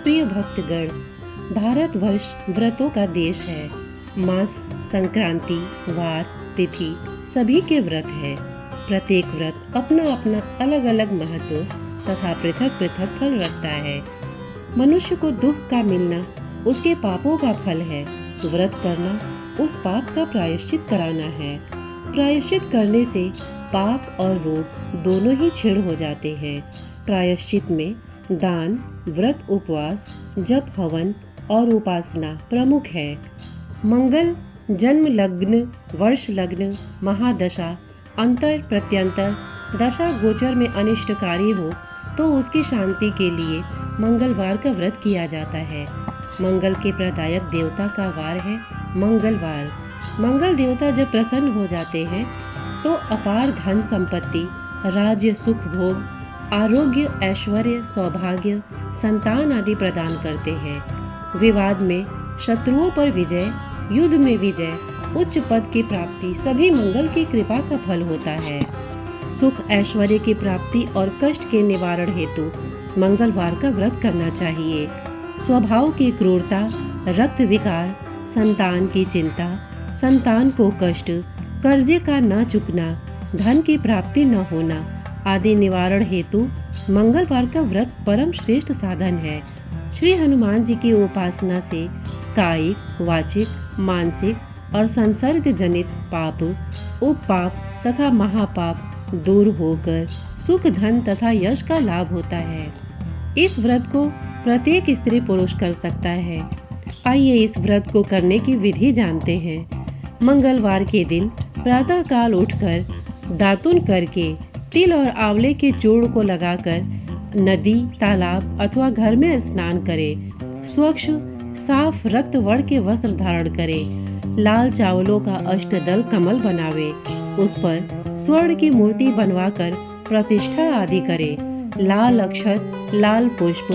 प्रिय भक्तगण, भारतवर्ष व्रतों का देश है। मास, संक्रांति, वार, तिथि सभी के व्रत है। प्रत्येक व्रत अपना अपना अलग अलग महत्व तथा पृथक पृथक फल रखता है। मनुष्य को दुख का मिलना उसके पापों का फल है, तो व्रत करना उस पाप का प्रायश्चित कराना है। प्रायश्चित करने से पाप और रोग दोनों ही क्षीण हो जाते हैं। प्रायश्चित में दान, व्रत, उपवास, जप, हवन और उपासना प्रमुख है। मंगल, जन्म लग्न, वर्ष लग्न, महादशा, अंतर प्रत्यंतर दशा गोचर में अनिष्टकारी हो तो उसकी शांति के लिए मंगलवार का व्रत किया जाता है। मंगल के प्रदायक देवता का वार है मंगलवार। मंगल देवता जब प्रसन्न हो जाते हैं तो अपार धन संपत्ति, राज्य, सुख भोग, आरोग्य, ऐश्वर्य, सौभाग्य, संतान आदि प्रदान करते हैं। विवाद में शत्रुओं पर विजय, युद्ध में विजय, उच्च पद की प्राप्ति सभी मंगल की कृपा का फल होता है। सुख, ऐश्वर्य की प्राप्ति और कष्ट के निवारण हेतु मंगलवार का व्रत करना चाहिए। स्वभाव की क्रूरता, रक्त विकार, संतान की चिंता, संतान को कष्ट, कर्जे का न चुकना, धन की प्राप्ति न होना आदि निवारण हेतु मंगलवार का व्रत परम श्रेष्ठ साधन है। श्री हनुमान जी की उपासना से कायिक, वाचिक, मानसिक और संसर्ग जनित पाप, उपपाप तथा महापाप दूर होकर सुख, धन तथा यश का लाभ होता है। इस व्रत को प्रत्येक स्त्री पुरुष कर सकता है। आइए इस व्रत को करने की विधि जानते हैं। मंगलवार के दिन प्रातः काल उठकर दातुन करके तिल और आंवले के चूर्ण को लगाकर नदी, तालाब अथवा घर में स्नान करें। स्वच्छ साफ रक्त वर्ण के वस्त्र धारण करें। लाल चावलों का अष्टदल कमल बनावे, उस पर स्वर्ण की मूर्ति बनवाकर प्रतिष्ठा आदि करें। लाल अक्षत, लाल पुष्प,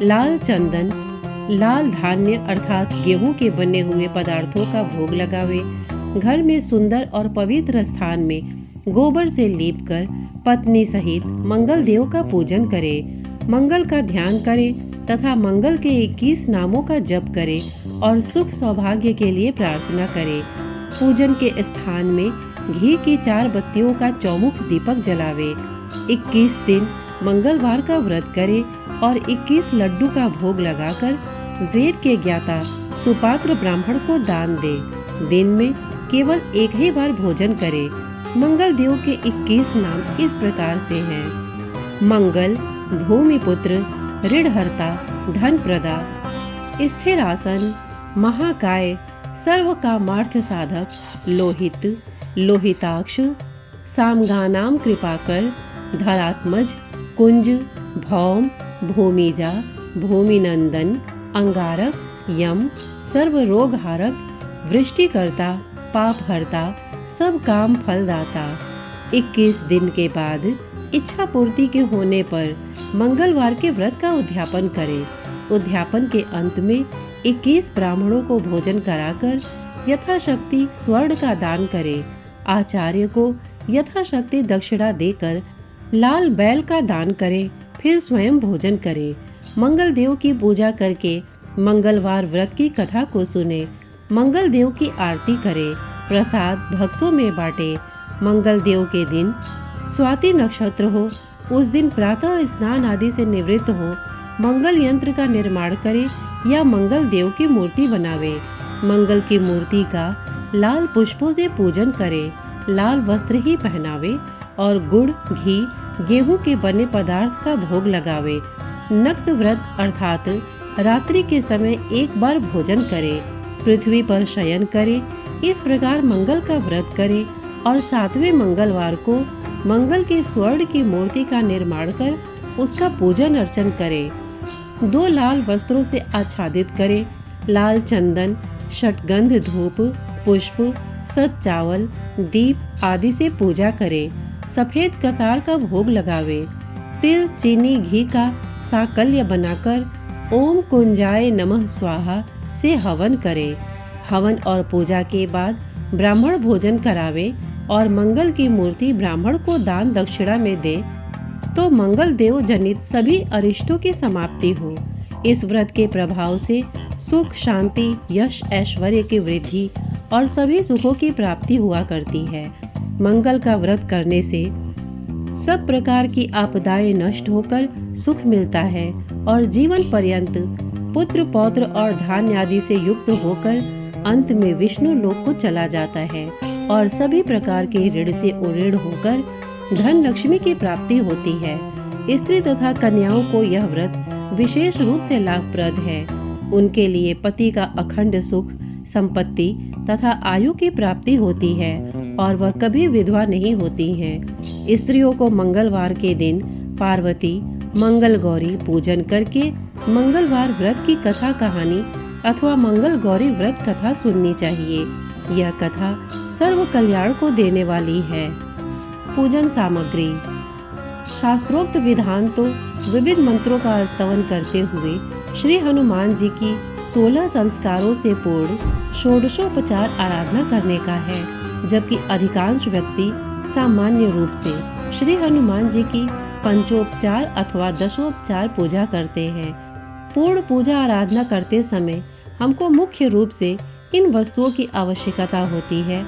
लाल चंदन, लाल धान्य अर्थात गेहूं के बने हुए पदार्थों का भोग लगावे। घर में सुंदर और पवित्र स्थान में गोबर से लीपकर पत्नी सहित मंगल देव का पूजन करें। मंगल का ध्यान करें तथा मंगल के 21 नामों का जप करें और सुख सौभाग्य के लिए प्रार्थना करें। पूजन के स्थान में घी की 4 बत्तियों का चौमुख दीपक जलावे। 21 दिन मंगलवार का व्रत करें और 21 लड्डू का भोग लगाकर वेद के ज्ञाता सुपात्र ब्राह्मण को दान दे। दिन में केवल एक ही बार भोजन करें। मंगल देव के 21 नाम इस प्रकार से हैं: मंगल, भूमिपुत्र, ऋणहर्ता, धन प्रदा, स्थिर आसन, महाकाय, सर्व कामार्थ साधक, लोहित, लोहिताक्ष, सामगानाम कृपाकर, धरात्मज, कुंज, भौम, भूमिजा, भूमिनंदन, अंगारक, यम, सर्व रोग हारक, वृष्टिकर्ता, पाप हरता, सब काम फलदाता। 21 दिन के बाद इच्छा पूर्ति के होने पर मंगलवार के व्रत का उद्यापन करें। उद्यापन के अंत में 21 ब्राह्मणों को भोजन कराकर यथाशक्ति स्वर्ण का दान करें। आचार्य को यथाशक्ति दक्षिणा देकर लाल बैल का दान करें, फिर स्वयं भोजन करें। मंगल देव की पूजा करके मंगलवार व्रत की कथा को सुने। मंगल देव की आरती करें, प्रसाद भक्तों में बांटे। मंगल देव के दिन स्वाति नक्षत्र हो, उस दिन प्रातः स्नान आदि से निवृत्त हो मंगल यंत्र का निर्माण करे या मंगल देव की मूर्ति बनावे। मंगल की मूर्ति का लाल पुष्पों से पूजन करे, लाल वस्त्र ही पहनावे और गुड़, घी, गेहूं के बने पदार्थ का भोग लगावे। नक्त व्रत अर्थात रात्रि के समय एक बार भोजन करे, पृथ्वी पर शयन करे। इस प्रकार मंगल का व्रत करे और 7वें मंगलवार को मंगल के स्वर्ण की मूर्ति का निर्माण कर उसका पूजन अर्चन करे। 2 लाल वस्त्रों से आच्छादित करे। लाल चंदन, षटगंध, धूप, पुष्प, सत चावल, दीप आदि से पूजा करे। सफेद कसार का भोग लगावे। तिल, चीनी, घी का साकल्य बनाकर ओम कुंजाय नमः स्वाहा से हवन करे। हवन और पूजा के बाद ब्राह्मण भोजन करावे और मंगल की मूर्ति ब्राह्मण को दान दक्षिणा में दे तो मंगल देव जनित सभी अरिष्टों की समाप्ति हो। इस व्रत के प्रभाव से सुख, शांति, यश, ऐश्वर्य की वृद्धि और सभी सुखों की प्राप्ति हुआ करती है। मंगल का व्रत करने से सब प्रकार की आपदाएं नष्ट होकर सुख मिलता है और जीवन पर्यंत पुत्र, पौत्र और धान्य आदि से युक्त होकर अंत में विष्णु लोक को चला जाता है और सभी प्रकार के ऋण से उऋण होकर धन लक्ष्मी की प्राप्ति होती है। स्त्री तथा कन्याओं को यह व्रत विशेष रूप से लाभप्रद है। उनके लिए पति का अखंड सुख, संपत्ति तथा आयु की प्राप्ति होती है और वह कभी विधवा नहीं होती हैं। स्त्रियों को मंगलवार के दिन पार्वती, मंगल गौरी पूजन करके मंगलवार व्रत की कथा कहानी अथवा मंगल गौरी व्रत कथा सुननी चाहिए। यह कथा सर्व कल्याण को देने वाली है। पूजन सामग्री। शास्त्रोक्त विधान तो विविध मंत्रों का स्तवन करते हुए श्री हनुमान जी की 16 संस्कारों से पूर्ण षोडशोपचार आराधना करने का है, जबकि अधिकांश व्यक्ति सामान्य रूप से श्री हनुमान जी की पंचोपचार अथवा दशोपचार पूजा करते हैं। पूर्ण पूजा आराधना करते समय हमको मुख्य रूप से इन वस्तुओं की आवश्यकता होती है।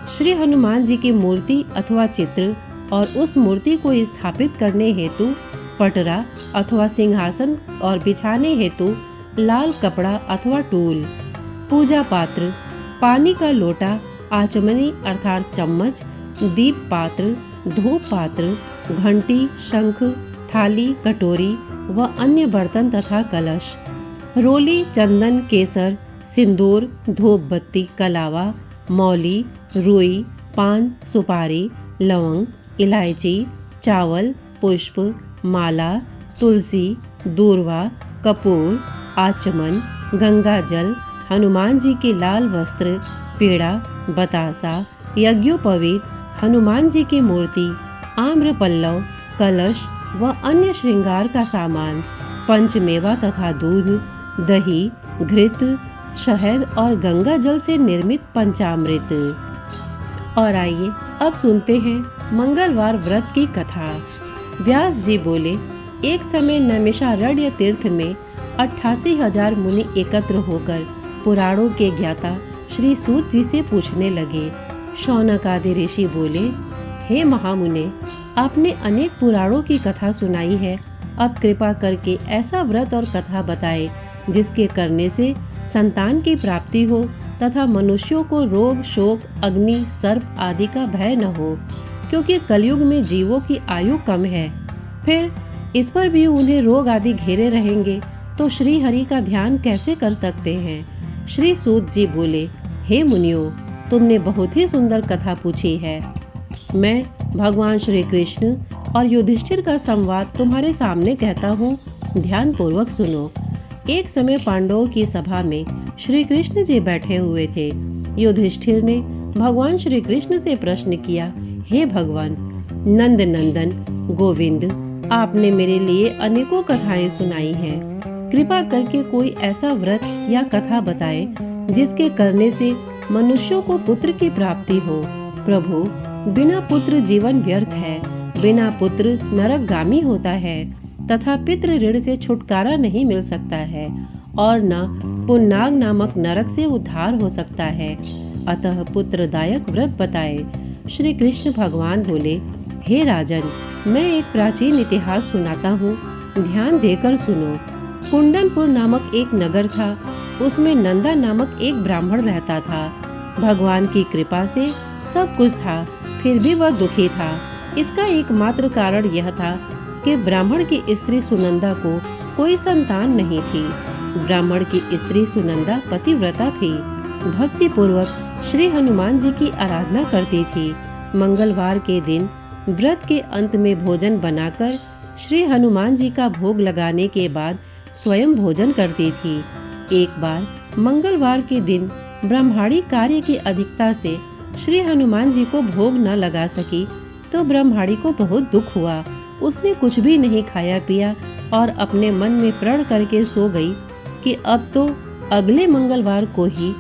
श्री हनुमान जी की मूर्ति अथवा चित्र और उस मूर्ति को स्थापित करने हेतु पटरा अथवा सिंहासन और बिछाने हेतु लाल कपड़ा अथवा टूल। पूजा पात्र, पानी का लोटा, आचमनी अर्थात चम्मच, दीप पात्र, धूप पात्र, घंटी, शंख, थाली, कटोरी व अन्य बर्तन तथा कलश। रोली, चंदन, केसर, सिंदूर, धूप बत्ती, कलावा, मौली, रुई, पान, सुपारी, लवंग, इलायची, चावल, पुष्प, माला, तुलसी, दूर्वा, कपूर, आचमन, गंगा जल, हनुमान जी के लाल वस्त्र, पेड़ा, बतासा, यज्ञोपवीत, हनुमान जी की मूर्ति, आम्र पल्लव, कलश व अन्य श्रृंगार का सामान, पंचमेवा तथा दूध, दही, घृत, शहद और गंगा जल से निर्मित पंचामृत। और आइए अब सुनते हैं मंगलवार व्रत की कथा। व्यास जी बोले, एक समय नैमिषारण्य तीर्थ में 88,000 मुनि एकत्र होकर पुराणों के ज्ञाता श्री सूत जी से पूछने लगे। शौनक आदि ऋषि बोले, हे महामुने, आपने अनेक पुराणों की कथा सुनाई है। अब कृपा करके ऐसा व्रत और कथा बताए जिसके करने से संतान की प्राप्ति हो तथा मनुष्यों को रोग, शोक, अग्नि, सर्प आदि का भय न हो, क्योंकि कलयुग में जीवों की आयु कम है। फिर इस पर भी उन्हें रोग आदि घेरे रहेंगे तो श्री हरि का ध्यान कैसे कर सकते हैं। श्री सूत जी बोले, हे मुनियों, तुमने बहुत ही सुंदर कथा पूछी है। मैं भगवान श्री कृष्ण और युधिष्ठिर का संवाद तुम्हारे सामने कहता हूँ, ध्यान पूर्वक सुनो। एक समय पांडवों की सभा में श्री कृष्ण जी बैठे हुए थे। युधिष्ठिर ने भगवान श्री कृष्ण से प्रश्न किया, हे भगवान, नंद नंदन गोविंद, आपने मेरे लिए अनेकों कथाएं सुनाई हैं। कृपा करके कोई ऐसा व्रत या कथा बताएं जिसके करने से मनुष्यों को पुत्र की प्राप्ति हो। प्रभु, बिना पुत्र जीवन व्यर्थ है, बिना पुत्र नरकगामी होता है तथा पितृ ऋण से छुटकारा नहीं मिल सकता है और न पुन्नाग नामक नरक से उद्धार हो सकता है। अतः पुत्रदायक व्रत बताए। श्री कृष्ण भगवान बोले, हे राजन, मैं एक प्राचीन इतिहास सुनाता हूँ, ध्यान देकर सुनो। कुंडनपुर नामक एक नगर था, उसमें नंदा नामक एक ब्राह्मण रहता था। भगवान की कृपा से सब कुछ था, फिर भी वह दुखी था। इसका एकमात्र कारण यह था कि ब्राह्मण की स्त्री सुनंदा को कोई संतान नहीं थी। ब्राह्मण की स्त्री सुनंदा पतिव्रता थी, भक्ति पूर्वक श्री हनुमान जी की आराधना करती थी। मंगलवार के दिन व्रत के अंत में भोजन बनाकर श्री हनुमान जी का भोग लगाने के बाद स्वयं भोजन करती थी। एक बार मंगलवार के दिन ब्रह्माणी कार्य की अधिकता से श्री हनुमान जी को भोग न लगा सकी तो ब्रह्माणी को बहुत दुख हुआ। उसने कुछ भी नहीं खाया पिया और अपने मन में प्रण करके सो गई कि अब तो अगले मंगलवार को ही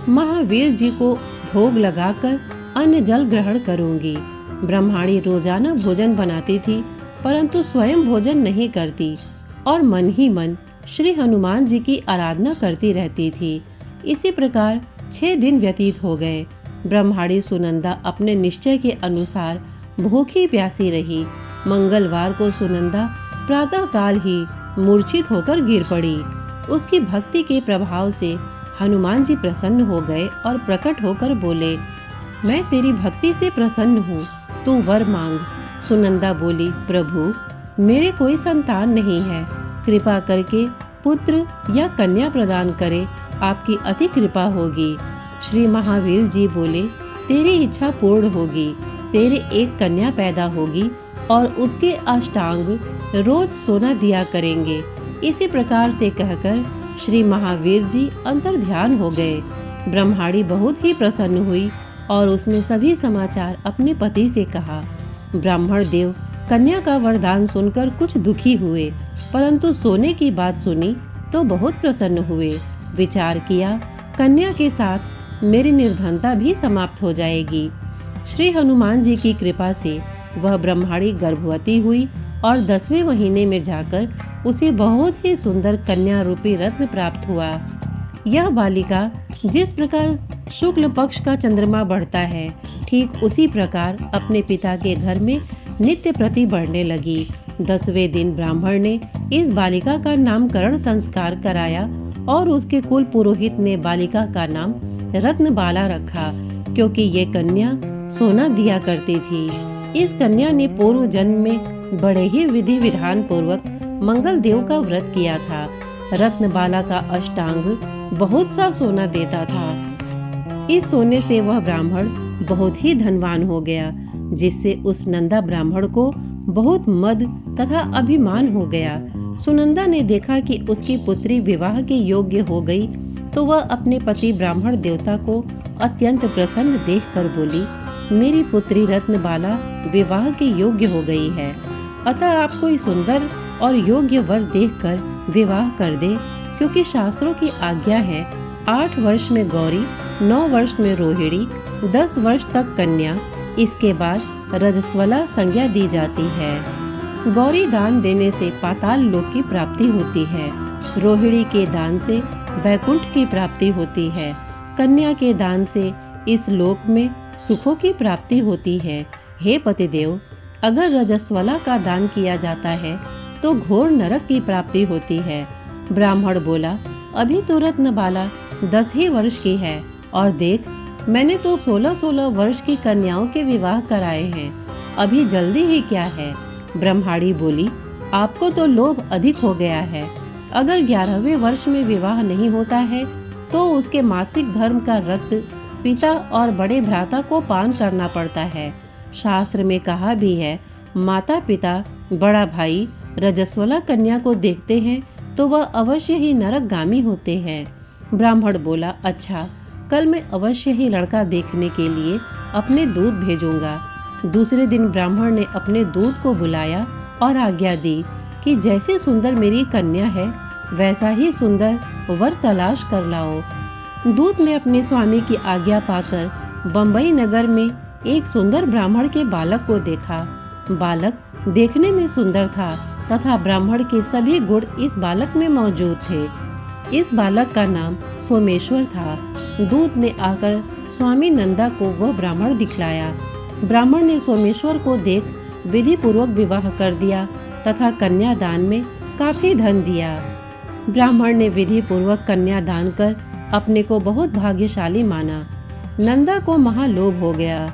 महावीर जी को भोग लगाकर अन्न जल ग्रहण करूंगी। ब्रह्माणी रोजाना भोजन बनाती थी, परंतु स्वयं भोजन नहीं करती और मन ही मन श्री हनुमान जी की आराधना करती रहती थी। इसी प्रकार 6 दिन व्यतीत हो गए। ब्रह्माणी सुनंदा अपने निश्चय के अनुसार भूखी प्यासी रही। मंगलवार को सुनंदा प्रातः काल ही मूर्छित होकर गिर पड़ी। उसकी भक्ति के प्रभाव से हनुमान जी प्रसन्न हो गए और प्रकट होकर बोले, मैं तेरी भक्ति से प्रसन्न हूँ, तू वर मांग। सुनंदा बोली, प्रभु मेरे कोई संतान नहीं है, कृपा करके पुत्र या कन्या प्रदान करे, आपकी अति कृपा होगी। श्री महावीर जी बोले, तेरी इच्छा पूर्ण होगी, तेरे एक कन्या पैदा होगी और उसके अष्टांग रोज सोना दिया करेंगे। इसी प्रकार से कहकर श्री महावीर जी अंतर ध्यान हो गए। ब्रह्माणी बहुत ही प्रसन्न हुई और उसने सभी समाचार अपने पति से कहा। ब्राह्मण देव कन्या का वरदान सुनकर कुछ दुखी हुए, परंतु सोने की बात सुनी तो बहुत प्रसन्न हुए। विचार किया, कन्या के साथ मेरी निर्धनता भी समाप्त हो जाएगी। श्री हनुमान जी की कृपा से वह ब्रह्माणी गर्भवती हुई और 10वें महीने में जाकर उसे बहुत ही सुंदर कन्या रूपी रत्न प्राप्त हुआ। यह बालिका जिस प्रकार शुक्ल पक्ष का चंद्रमा बढ़ता है, ठीक उसी प्रकार अपने पिता के घर में नित्य प्रति बढ़ने लगी। 10वें दिन ब्राह्मण ने इस बालिका का नामकरण संस्कार कराया और उसके कुल पुरोहित ने बालिका का नाम रत्नबाला रखा, क्योंकि ये कन्या सोना दिया करती थी। इस कन्या ने पूर्व जन्म में बड़े ही विधि विधान पूर्वक मंगल देव का व्रत किया था। रत्नबाला का अष्टांग बहुत सा सोना देता था। इस सोने से वह ब्राह्मण बहुत ही धनवान हो गया, जिससे उस नंदा ब्राह्मण को बहुत मद तथा अभिमान हो गया। सुनंदा ने देखा कि उसकी पुत्री विवाह के योग्य हो गई, तो वह अपने पति ब्राह्मण देवता को अत्यंत प्रसन्न देखकर बोली, मेरी पुत्री रत्नबाला विवाह के योग्य हो गई है, अतः आप कोई सुंदर और योग्य वर देखकर विवाह कर दे, क्योंकि शास्त्रों की आज्ञा है 8 वर्ष में गौरी, 9 वर्ष में रोहिणी, 10 वर्ष तक कन्या, इसके बाद रजस्वला संज्ञा दी जाती है। गौरी दान देने से पाताल लोक की प्राप्ति होती है, रोहिणी के दान से वैकुंठ की प्राप्ति होती है, कन्या के दान से इस लोक में सुखों की प्राप्ति होती है। हे पतिदेव, अगर रजस्वला का दान किया जाता है तो घोर नरक की प्राप्ति होती है। ब्राह्मण बोला, अभी तो रत्नबाला 10 ही वर्ष की है और देख, मैंने तो 16-16 वर्ष की कन्याओं के विवाह कराए हैं, अभी जल्दी ही क्या है। ब्रह्माणी बोली, आपको तो लोभ अधिक हो गया है। अगर 11वें वर्ष में विवाह नहीं होता है तो उसके मासिक धर्म का रक्त पिता और बड़े भ्राता को पान करना पड़ता है। शास्त्र में कहा भी है, माता पिता बड़ा भाई रजस्वला कन्या को देखते हैं तो वह अवश्य ही नरकगामी होते हैं। ब्राह्मण बोला, अच्छा, कल मैं अवश्य ही लड़का देखने के लिए अपने दूत भेजूंगा। दूसरे दिन ब्राह्मण ने अपने दूत को बुलाया और आज्ञा दी कि जैसे सुंदर मेरी कन्या है, वैसा ही सुंदर वर तलाश कर लाओ। दूत ने अपने स्वामी की आज्ञा पाकर बंबई नगर में एक सुंदर ब्राह्मण के बालक को देखा। बालक देखने में सुंदर था तथा ब्राह्मण के सभी गुण इस बालक में मौजूद थे। इस बालक का नाम सोमेश्वर था। दूत ने आकर स्वामी नंदा को वह ब्राह्मण दिखलाया। ब्राह्मण ने सोमेश्वर को देख विधि पूर्वक विवाह कर दिया तथा कन्यादान में काफी धन दिया। ब्राह्मण ने विधि पूर्वक कन्यादान कर अपने को बहुत भाग्यशाली माना। नंदा को महालोभ हो गया।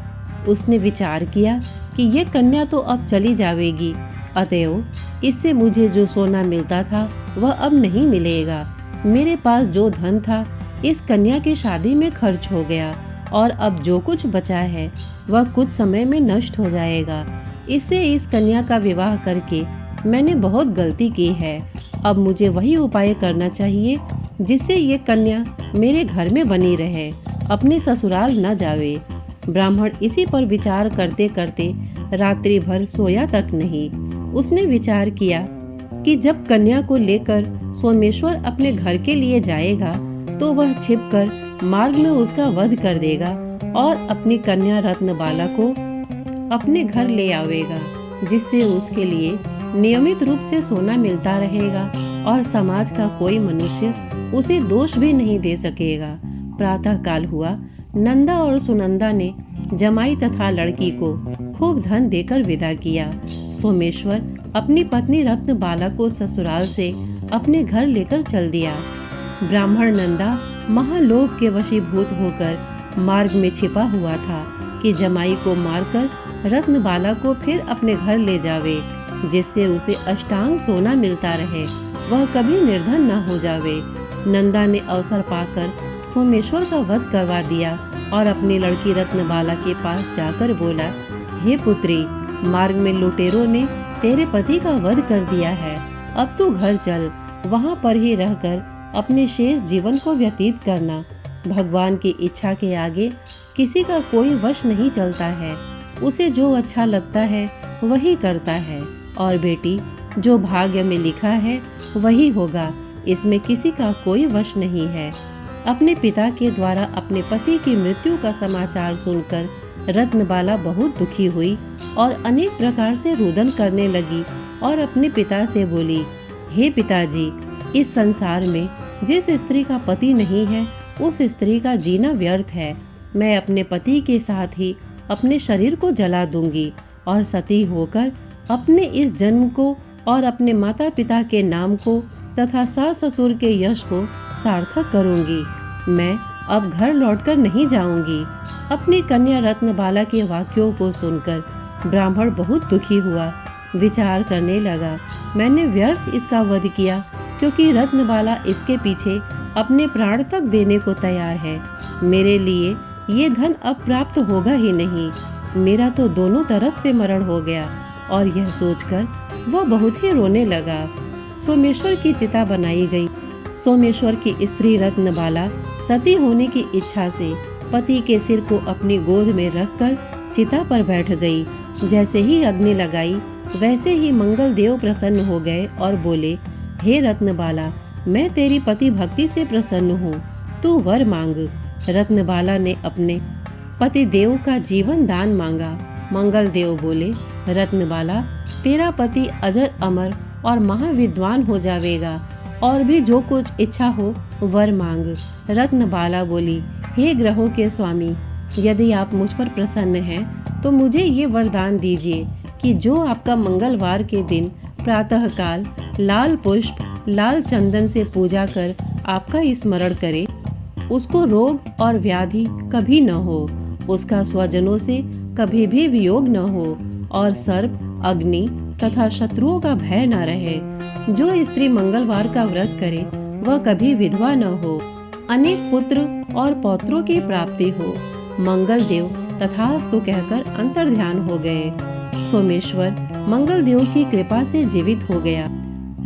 उसने विचार किया कि ये कन्या तो अब चली जाएगी, अतएव इससे मुझे जो सोना मिलता था वह अब नहीं मिलेगा। मेरे पास जो धन था इस कन्या की शादी में खर्च हो गया और अब जो कुछ बचा है वह कुछ समय में नष्ट हो जाएगा। इससे इस कन्या का विवाह करके मैंने बहुत गलती की है। अब मुझे वही उपाय करना चाहिए जिससे ये कन्या मेरे घर में बनी रहे, अपने ससुराल न जावे। ब्राह्मण इसी पर विचार करते करते रात्रि भर सोया तक नहीं। उसने विचार किया कि जब कन्या को लेकर सोमेश्वर अपने घर के लिए जाएगा तो वह छिपकर मार्ग में उसका वध कर देगा और अपनी कन्या रत्नबाला को अपने घर ले आवेगा, जिससे उसके लिए नियमित रूप से सोना मिलता रहेगा और समाज का कोई मनुष्य उसे दोष भी नहीं दे सकेगा। प्रातः काल हुआ। नंदा और सुनंदा ने जमाई तथा लड़की को खूब धन देकर विदा किया। सोमेश्वर अपनी पत्नी रत्नबाला को ससुराल से अपने घर लेकर चल दिया। ब्राह्मण नंदा महालोभ के वशीभूत होकर मार्ग में छिपा हुआ था कि जमाई को मारकर रत्नबाला को फिर अपने घर ले जावे, जिससे उसे अष्टांग सोना मिलता रहे, वह कभी निर्धन न हो जावे। नंदा ने अवसर पाकर सोमेश्वर का वध करवा दिया और अपनी लड़की रत्नबाला के पास जाकर बोला, हे पुत्री, मार्ग में लुटेरों ने तेरे पति का वध कर दिया है। अब तू घर चल, वहाँ पर ही रहकर अपने शेष जीवन को व्यतीत करना। भगवान की इच्छा के आगे किसी का कोई वश नहीं चलता है। उसे जो अच्छा लगता है वही करता है। और बेटी, जो भाग्य में लिखा है वही होगा, इसमें किसी का कोई वश नहीं है। अपने पिता के द्वारा अपने पति की मृत्यु का समाचार सुनकर रत्नबाला बहुत दुखी हुई और अनेक प्रकार से रुदन करने लगी और अपने पिता से बोली, हे पिताजी, इस संसार में जिस स्त्री का पति नहीं है उस स्त्री का जीना व्यर्थ है। मैं अपने पति के साथ ही अपने शरीर को जला दूंगी और सती होकर अपने इस जन्म को और अपने माता पिता के नाम को तथा सास ससुर के यश को सार्थक करूंगी। मैं अब घर लौटकर नहीं जाऊंगी। अपनी कन्या रत्नबाला के वाक्यों को सुनकर ब्राह्मण बहुत दुखी हुआ। विचार करने लगा, मैंने व्यर्थ इसका वध किया, क्योंकि रत्नबाला इसके पीछे अपने प्राण तक देने को तैयार है। मेरे लिए ये धन अब प्राप्त होगा ही नहीं। मेरा तो दोनों तरफ से मरण हो गया। और यह सोचकर वह बहुत ही रोने लगा। सोमेश्वर की चिता बनाई गई। सोमेश्वर की स्त्री रत्नबाला सती होने की इच्छा से पति के सिर को अपनी गोद में रखकर चिता पर बैठ गई। जैसे ही अग्नि लगाई वैसे ही मंगल देव प्रसन्न हो गए और बोले, हे रत्नबाला, मैं तेरी पति भक्ति से प्रसन्न हूँ, तू वर मांग। रत्नबाला ने अपने पति देव का जीवन दान मांगा। मंगल देव बोले, रत्नबाला, तेरा पति अजर अमर और महाविद्वान हो जाएगा, और भी जो कुछ इच्छा हो वर मांग। रत्नबाला बोली, हे ग्रहों के स्वामी, यदि आप मुझ पर प्रसन्न हैं तो मुझे ये वरदान दीजिए कि जो आपका मंगलवार के दिन प्रातःकाल लाल पुष्प लाल चंदन से पूजा कर आपका स्मरण करे, उसको रोग और व्याधि कभी न हो, उसका स्वजनों से कभी भी वियोग न हो, और सर्प, अग्नि तथा शत्रुओं का भय न रहे। जो स्त्री मंगलवार का व्रत करे वह कभी विधवा न हो, अनेक पुत्र और पौत्रों की प्राप्ति हो। मंगल देव तथास्तु कहकर अंतर्ध्यान हो गए। सोमेश्वर मंगल देव की कृपा से जीवित हो गया।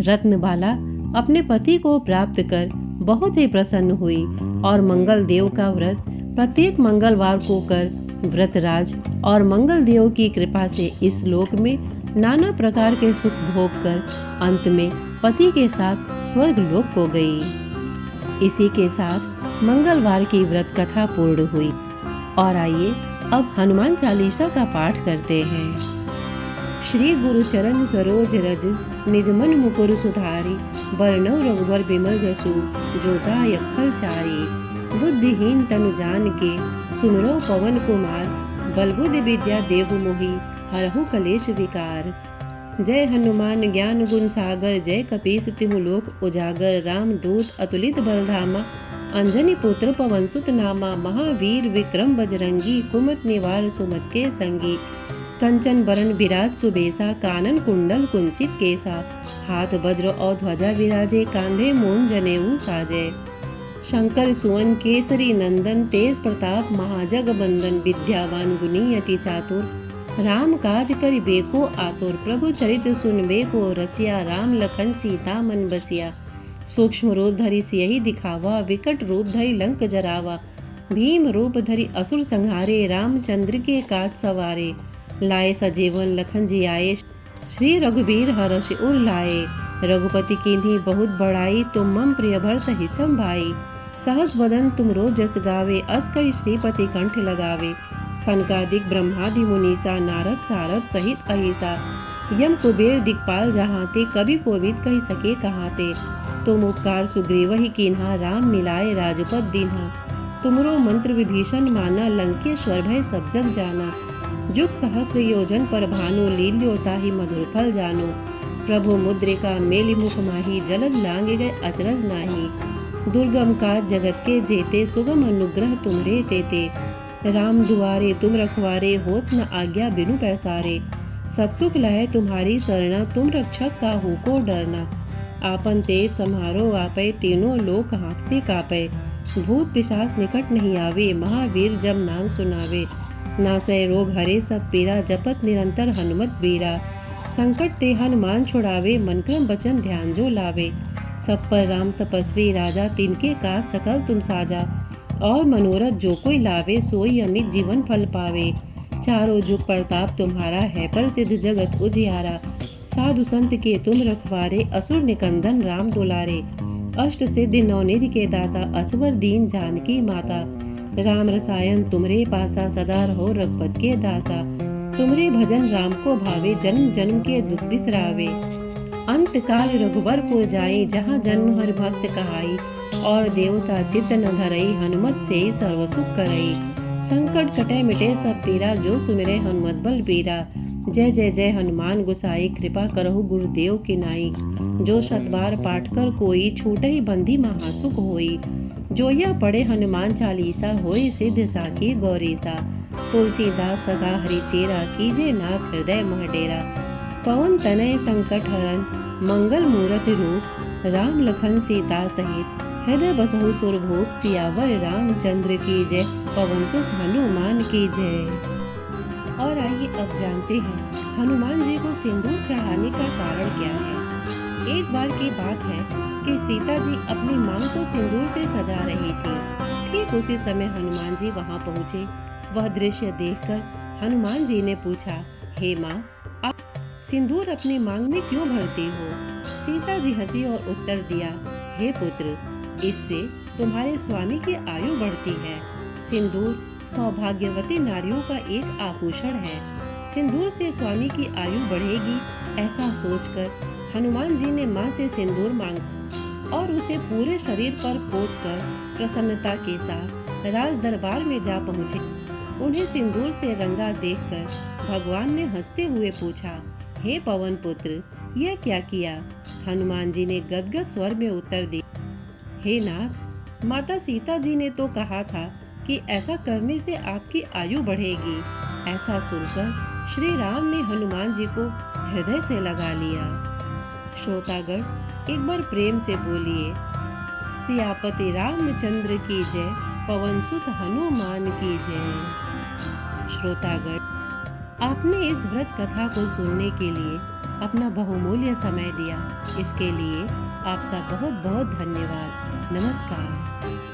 रत्नबाला अपने पति को प्राप्त कर बहुत ही प्रसन्न हुई और मंगल देव का व्रत प्रत्येक मंगलवार को कर व्रतराज और मंगल देव की कृपा से इस लोक में नाना प्रकार के सुख भोग कर अंत में पति के साथ स्वर्ग लोक को गई। इसी के साथ मंगलवार की व्रत कथा पूर्ण हुई। और आइए अब हनुमान चालीसा का पाठ करते हैं। श्री गुरु चरण सरोज रज निज मन मुकुर सुधारी, बरनौ रघुबर बिमल जसु जोदायक फल चारी। बुद्धिहीन तनु जान के सुमिरो पवन कुमार, बल बुद्धि विद्या देहु मोहि हरहु कलेश विकार। जय हनुमान ज्ञान गुण सागर, जय कपीस तिहु लोक उजागर। राम दूत अतुलित बलधामा, अंजनी पुत्र पवन सुत नामा। महावीर विक्रम बजरंगी, कुमत निवार सुमत के संगी। कंचन बरन विराज सुबेसा, कानन कुंडल कुंचित केसा। हाथ वज्र और ध्वजा विराजे, कांधे मून जनेऊ साजे। शंकर सुवन केसरी नंदन, तेज प्रताप महाजग बंदन। विद्यावान गुणी अति चातुर, राम काज करिबे को आतुर। प्रभु चरित सुनबे को रसिया, राम लखन सीता मन बसिया। सूक्ष्म रूप धरि सियहि दिखावा, विकट रूप धरि लंक जरावा। भीम रूप धरि असुर संहारे, रामचंद्र के काज सवारे। लाए सजीवन लखन जी आए, श्री रघुबीर हर्ष उर लाए। रघुपति कीन्ही बहुत बड़ाई, तुम मम प्रिय भरत ही संभाई। सहस बदन तुम रोज जस गावे, अस कई श्रीपति कंठ लगावे। सनकादिक ब्रह्मादि मुनीसा, नारद सारद सहित अहिसा। यम कुबेर दिक्पाल जहाँ ते, कभी कोविद कही सके कहाँ ते। तुम उपकार सुग्रीव ही कीन्हा, राम मिलाए राजपद दीन्हा। तुमरो मंत्र विभीषण माना, लंकेश्वर भय सब जग जाना। जुग सहस्त्र योजन पर भानु, लील्योता ही मधुर फल जानो। प्रभु मुद्रिका मेलि मुख माही, जलद लांगे गए अचरज नाही। दुर्गम काज जगत के जेते, सुगम अनुग्रह तुमरे तेते। राम दुआरे तुम रखवारे, होत न आज्ञा बिनु पैसारे। सब सुख लहे तुम्हारी सरना, तुम रक्षक काहू को डरना। आपन तेज सम्हारो आपै, तीनों लोक हाँकते कापै। भूत पिशाच निकट नहीं आवे, महावीर जब नाम सुनावे। नासै रोग हरे सब पीरा, जपत निरंतर हनुमत बीरा। संकट ते हनुमान छुड़ावे, मन क्रम वचन ध्यान जो लावे। सब पर राम तपस्वी राजा, तिनके काज सकल तुम साजा। और मनोरथ जो कोई लावे, सोई अमित जीवन फल पावे। चारों जुग प्रताप तुम्हारा है, पर सिद्ध जगत उजियारा। साधु संत के तुम रखवारे, असुर निकंदन राम दुलारे। अष्ट सिद्धि नवनिधि के दाता, असवर दीन जानकी माता। राम रसायन तुमरे पासा, सदा रहो रघुपत के दासा। तुमरे भजन राम को भावे, जन्म जन्म के दुख बिसरावे। अंत काल रघुबरपुर जाई, जहाँ जन्म हर भक्त कहाई। और देवता चित्त न धरई, हनुमत से सर्व सुख करई। संकट कटे मिटे सब पीरा, जो सुमिरे हनुमत बल बीरा। जय जय जय हनुमान गोसाई, कृपा करहु गुरुदेव की नाई। जो शतबार पाठ कर कोई, छूटहि बंदी महासुख होई। जो यह पढ़े हनुमान चालीसा, होई सिद्ध साखी गौरीसा। तुलसीदास सदा हरि चेरा, कीजे नाथ हृदय मह डेरा। पवन तनय संकट हरन, मंगल मूरत रूप। राम लखन सीता सहित, हृदय बसहु सुरभूप। सियावर रामचंद्र की जय, पवन सुत हनुमान की जय। और आइए अब जानते हैं हनुमान जी को सिंदूर चढ़ाने का कारण क्या है। एक बार की बात है कि सीता जी अपनी मांग को सिंदूर से सजा रही थी। ठीक उसी समय हनुमान जी वहां पहुंचे। वह दृश्य देखकर हनुमान जी ने पूछा, हे माँ, आप सिंदूर अपनी मांग में क्यों भरती हो? सीता जी हंसी और उत्तर दिया, हे पुत्र, इससे तुम्हारे स्वामी की आयु बढ़ती है। सिंदूर सौभाग्यवती नारियों का एक आभूषण है। सिंदूर से स्वामी की आयु बढ़ेगी, ऐसा सोचकर हनुमान जी ने मां से सिंदूर मांगा और उसे पूरे शरीर पर पोतकर प्रसन्नता के साथ राज दरबार में जा पहुँचे। उन्हें सिंदूर से रंगा देखकर भगवान ने हंसते हुए पूछा, हे पवन पुत्र, यह क्या किया? हनुमान जी ने गदगद स्वर में उत्तर दिया, हे नाथ, माता सीता जी ने तो कहा था कि ऐसा करने से आपकी आयु बढ़ेगी। ऐसा सुनकर श्री राम ने हनुमान जी को हृदय से लगा लिया। श्रोतागण, एक बार प्रेम से बोलिए, सियापति रामचंद्र की जय, पवन सुत हनुमान की जय। श्रोतागण, आपने इस व्रत कथा को सुनने के लिए अपना बहुमूल्य समय दिया, इसके लिए आपका बहुत बहुत धन्यवाद। नमस्कार।